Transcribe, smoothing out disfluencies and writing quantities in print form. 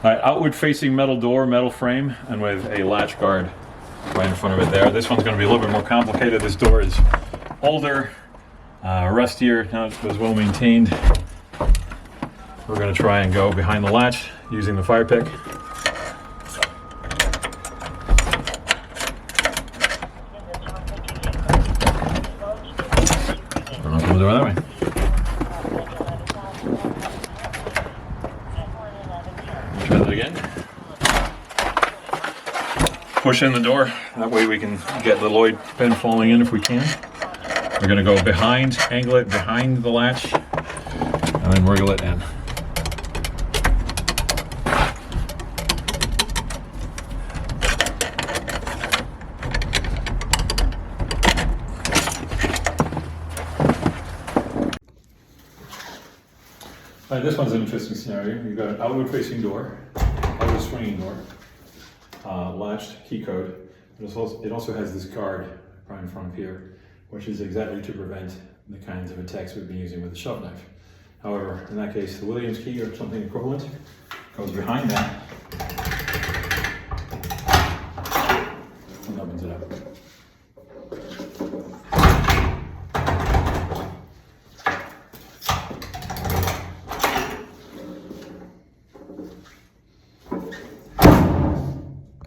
Outward facing metal door, metal frame, and with a latch guard right in front of it there. This one's going to be a little bit more complicated. This door is older, rustier, not as well maintained. We're going to try and go behind the latch using the FirePik. Open the door that way. Try that again. Push in the door. That way we can get the Lloyd pin falling in if we can. We're going to go behind, angle it behind the latch, and then wriggle it in. This one's an interesting scenario. You've got an outward facing door, outward swinging door, latched key code. It also has this guard right in front of here, which is exactly to prevent the kinds of attacks we've been using with the shove knife. However, in that case, the Williams key or something equivalent goes behind that and opens it up.